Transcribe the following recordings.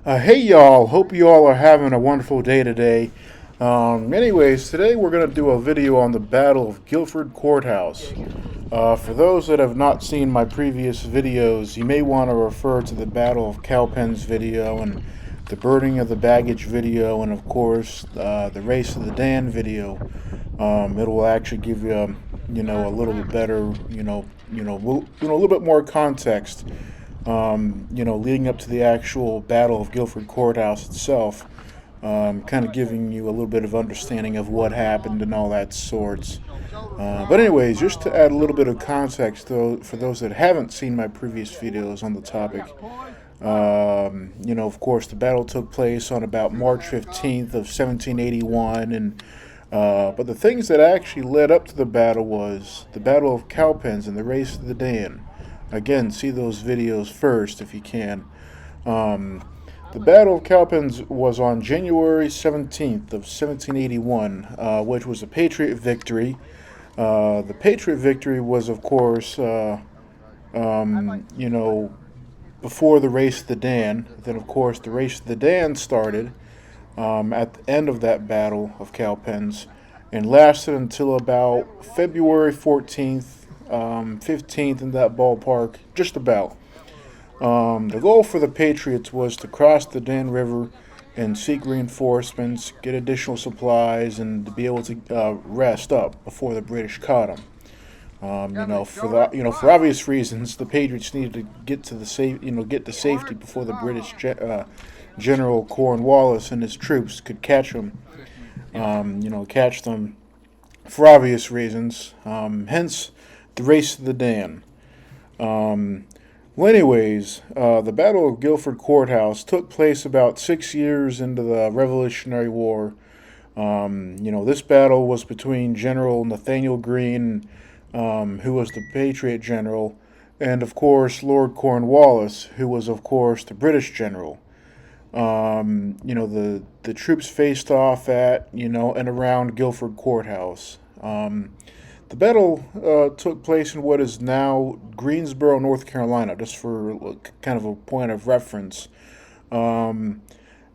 Hey y'all, hope you all are having a wonderful day today. Anyways, today we're going to do a video on the Battle of Guilford Courthouse. For those that have not seen my previous videos, you may want to refer to the Battle of Cowpens video and the burning of the baggage video, and of course the Race of the Dan video. It will actually give you, a little bit better, a little bit more context leading up to the actual Battle of Guilford Courthouse itself, kind of giving you a little bit of understanding of what happened and all that sorts. But anyways, just to add a little bit of context, though, for those that haven't seen my previous videos on the topic, of course, the battle took place on about March 15th of 1781, and but the things that actually led up to the battle was the Battle of Cowpens and the Race of the Dan. Again, see those videos first if you can. The Battle of Cowpens was on January 17th of 1781, which was a Patriot victory. The Patriot victory was, of course, before the Race of the Dan. Then, of course, the Race of the Dan started at the end of that Battle of Cowpens and lasted until about February 14th, 15th, in that ballpark, just about. The goal for the Patriots was to cross the Dan River and seek reinforcements, get additional supplies, and to be able to rest up before the British caught them. For obvious reasons, the Patriots needed to get to get to safety before the British General Cornwallis and his troops could catch them. Catch them for obvious reasons. Hence, the Race of the Dan. The Battle of Guilford Courthouse took place about 6 years into the Revolutionary War. This battle was between General Nathaniel Greene, who was the Patriot general, and of course Lord Cornwallis, who was of course the British general. The troops faced off at and around Guilford Courthouse. The battle took place in what is now Greensboro, North Carolina, just for kind of a point of reference. The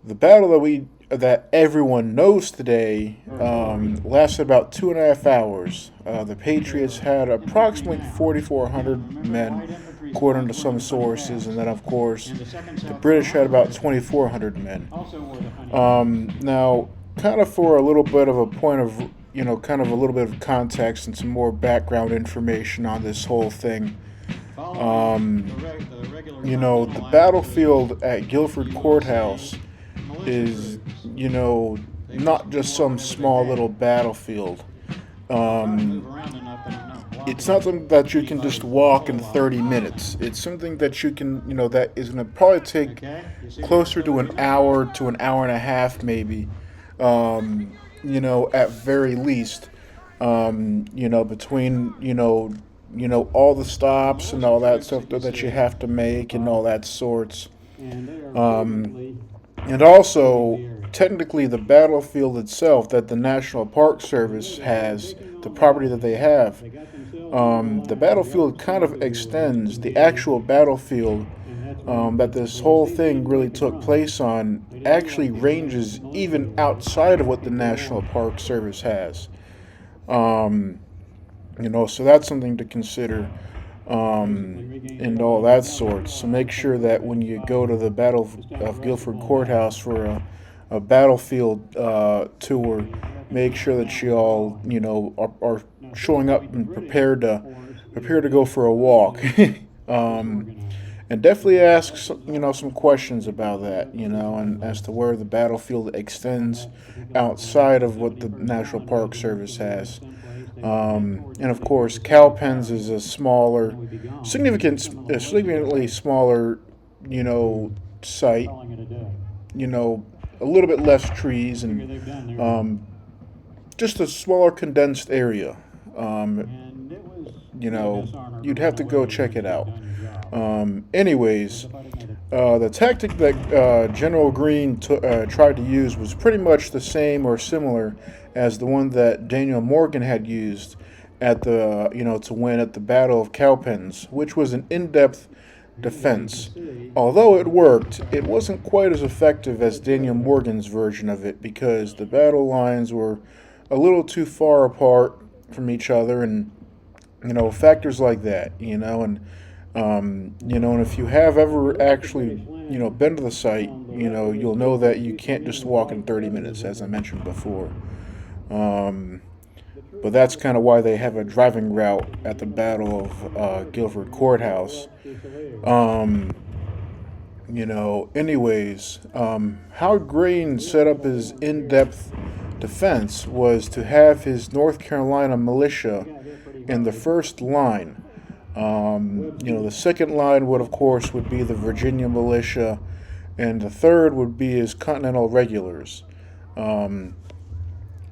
battle that everyone knows today lasted about 2.5 hours. The Patriots had approximately 4,400 men, according to some sources, and then, of course, the British had about 2,400 men. Now, kind of for a little bit of a point of kind of a little bit of context and some more background information on this whole thing. The battlefield at Guilford Courthouse is, not just some small little battlefield. It's not something that you can just walk in 30 minutes. It's something that you can, that is going to probably take closer to an hour to an hour and a half, maybe. At very least, between, all the stops and all that stuff that you have to make and all that sorts. And also, technically, the battlefield itself that the National Park Service has, the property that they have, the battlefield kind of extends the actual battlefield that this whole thing really took place on actually ranges even outside of what the National Park Service has. So that's something to consider, and all that sort. So make sure that when you go to the Battle of Guilford Courthouse for a battlefield tour, make sure that you all, are showing up and prepared to go for a walk. And definitely ask some questions about that, and as to where the battlefield extends outside of what the National Park Service has. And of course, Cowpens is a significantly smaller, site. A little bit less trees and just a smaller condensed area. You'd have to go check it out. The tactic that General Greene tried to use was pretty much the same or similar as the one that Daniel Morgan had used at to win at the Battle of Cowpens, which was an in-depth defense. Although it worked, it wasn't quite as effective as Daniel Morgan's version of it because the battle lines were a little too far apart from each other, and factors like that. And if you have ever actually been to the site, you'll know that you can't just walk in 30 minutes, as I mentioned before. Um, but that's kind of why they have a driving route at the Battle of Guilford Courthouse. Um, Howard Green set up his in-depth defense was to have his North Carolina militia in the first line. The second line of course, would be the Virginia militia, and the third would be his Continental regulars. Um,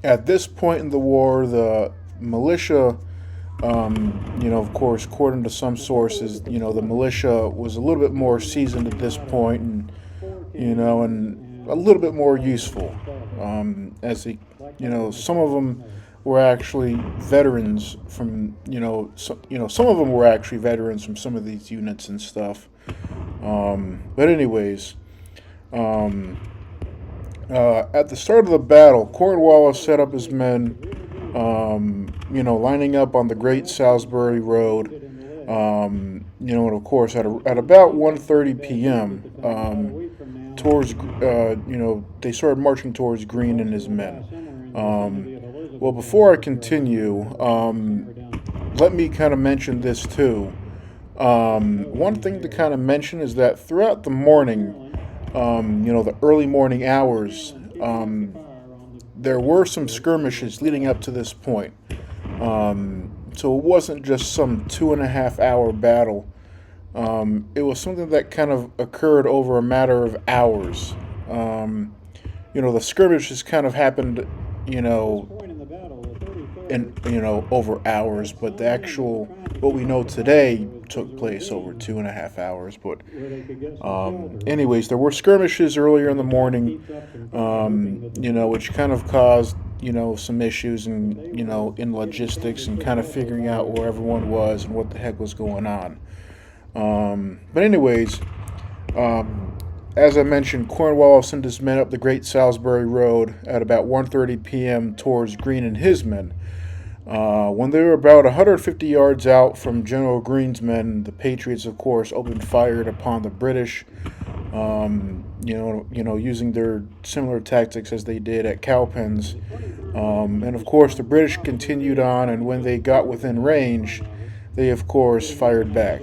at this point in the war, the militia, of course, according to some sources, the militia was a little bit more seasoned at this point, and a little bit more useful. As they, some of them were actually veterans from, some of them were actually veterans from some of these units and stuff. But anyways, um, at the start of the battle, Cornwallis set up his men, lining up on the Great Salisbury Road, and of course, at about 1:30 p.m., they started marching towards Greene and his men. Well, before I continue, let me kind of mention this too. One thing to kind of mention is that throughout the morning, the early morning hours, there were some skirmishes leading up to this point. So it wasn't just some 2.5 hour battle. It was something that kind of occurred over a matter of hours. The skirmishes kind of happened, over hours, but the actual what we know today took place over 2.5 hours. But anyways, there were skirmishes earlier in the morning, which kind of caused some issues in logistics and kind of figuring out where everyone was and what the heck was going on. But anyways, as I mentioned, Cornwallis sent his men up the Great Salisbury Road at about 1:30 p.m. towards Greene and his men. When they were about 150 yards out from General Greene's men, the Patriots, of course, opened fire upon the British, using their similar tactics as they did at Cowpens. And of course, the British continued on, and when they got within range, they, of course, fired back.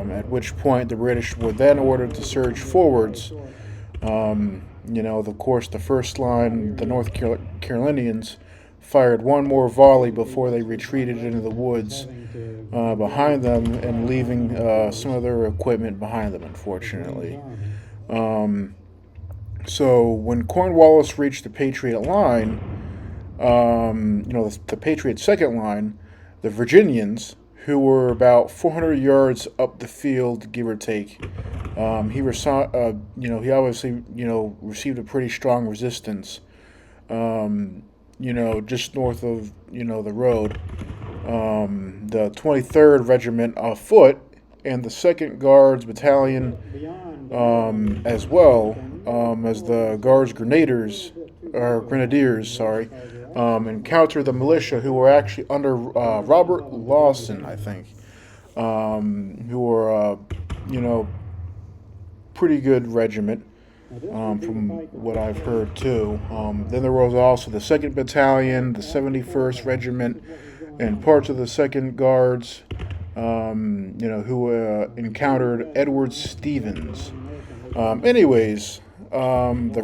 At which point, the British were then ordered to surge forwards. Of course, the first line, the North Carolinians, fired one more volley before they retreated into the woods behind them and leaving some of their equipment behind them, unfortunately. So when Cornwallis reached the Patriot line, the Patriot second line, the Virginians, who were about 400 yards up the field, give or take, he obviously, received a pretty strong resistance. Just north of, the road. The 23rd Regiment of Foot and the 2nd Guards Battalion, as well, as the Guards Grenadiers, encountered the militia who were actually under Robert Lawson, I think, who were, pretty good regiment. From what I've heard too. Then there was also the 2nd Battalion, the 71st Regiment, and parts of the 2nd Guards, who encountered Edward Stevens. The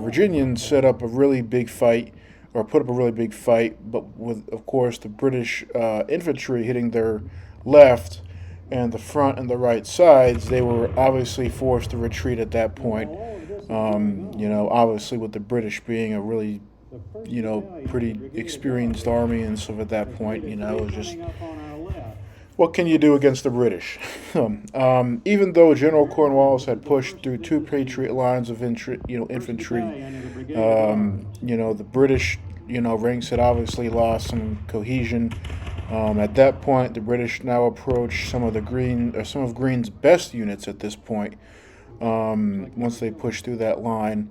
Virginians set up a really big fight, or put up a really big fight, but with, of course, the British infantry hitting their left and the front and the right sides, they were obviously forced to retreat at that point. Obviously with the British being a really, pretty experienced army and stuff at that point, it was just, what can you do against the British? Even though General Cornwallis had pushed through 2 Patriot lines of infantry, the British, ranks had obviously lost some cohesion. At that point, the British now approach some of Green's best units at this point. Once they push through that line,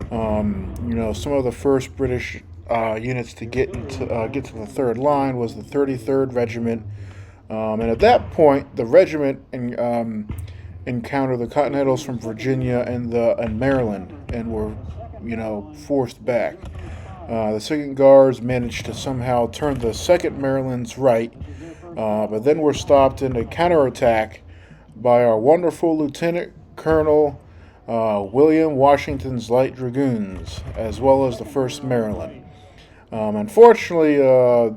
some of the first British units to get to the third line was the 33rd Regiment, and at that point, the regiment encountered the Continentals from Virginia and Maryland, and were, forced back. The Second Guards managed to somehow turn the 2nd Maryland's right, but then were stopped in a counterattack by our wonderful Lieutenant Colonel William Washington's Light Dragoons, as well as the 1st Maryland. Unfortunately,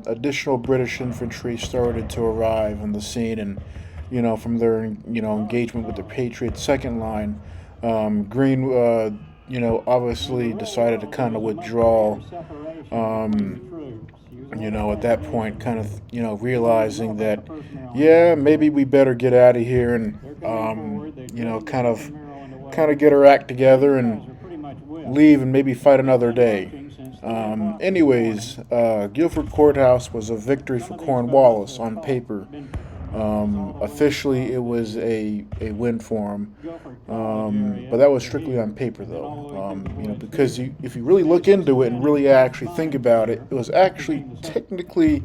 additional British infantry started to arrive on the scene, and from their engagement with the Patriots' second line, Greene obviously decided to kind of withdraw. At that point, kind of realizing that, yeah, maybe we better get out of here and kind of get our act together and leave and maybe fight another day. Anyways, Guilford Courthouse was a victory for Cornwallis on paper. Officially, it was a win for him, but that was strictly on paper, though. Because if you really look into it and really actually think about it, it was actually technically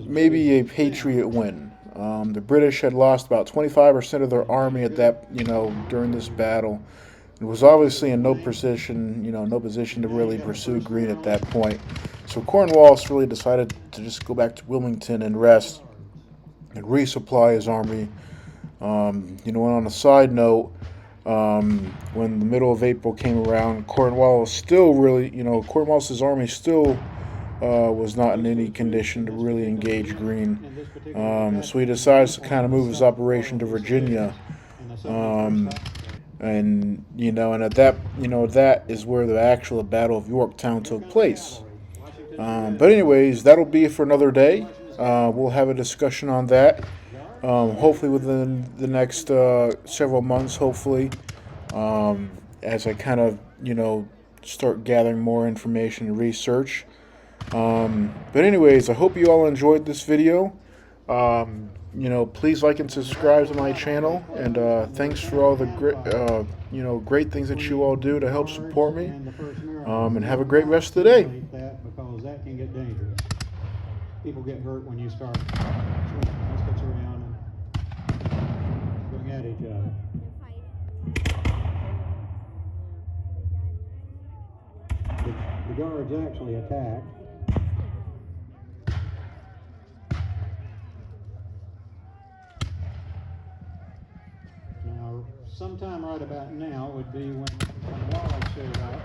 maybe a Patriot win. The British had lost about 25% of their army at that, during this battle. It was obviously in no position to really pursue Greene at that point. So Cornwallis really decided to just go back to Wilmington and rest and resupply his army. And on a side note, when the middle of April came around, Cornwallis's army still was not in any condition to really engage Greene. So he decides to kind of move his operation to Virginia. And at that, that is where the actual Battle of Yorktown took place. But anyways, that'll be it for another day. We'll have a discussion on that, hopefully within the next several months, hopefully, as I kind of, start gathering more information and research. But anyways, I hope you all enjoyed this video. Please like and subscribe to my channel, and thanks for all the great things that you all do to help support me, and have a great rest of the day. Because that can get dangerous. People get hurt when you start muskets around and going at each other. The guards actually attacked. Now, sometime right about now would be when Wallace showed up,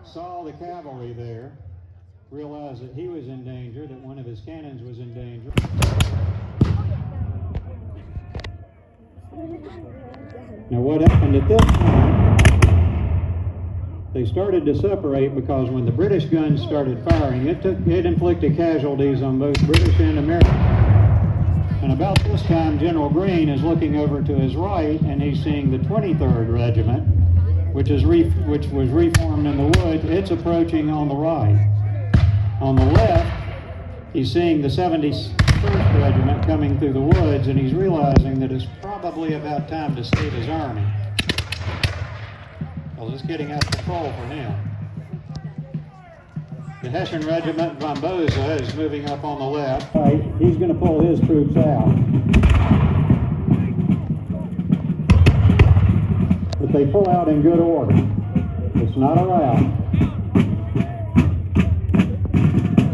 saw the cavalry there, realized that he was in danger, that one of his cannons was in danger. Now what happened at this point, they started to separate because when the British guns started firing, it inflicted casualties on both British and American. And about this time, General Greene is looking over to his right, and he's seeing the 23rd Regiment, which was reformed in the woods. It's approaching on the right. On the left, he's seeing the 71st Regiment coming through the woods, and he's realizing that it's probably about time to save his army. Well, it's getting out of control for him. The Hessian Regiment von Boza is moving up on the left. Right, he's going to pull his troops out. But they pull out in good order. It's not a rout.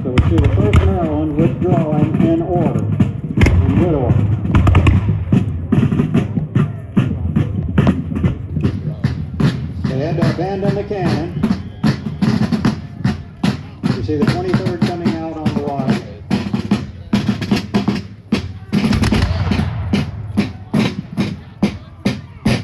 So we see the 1st Maryland withdrawing in order, in good order. They had to abandon the cannon. You see the 23rd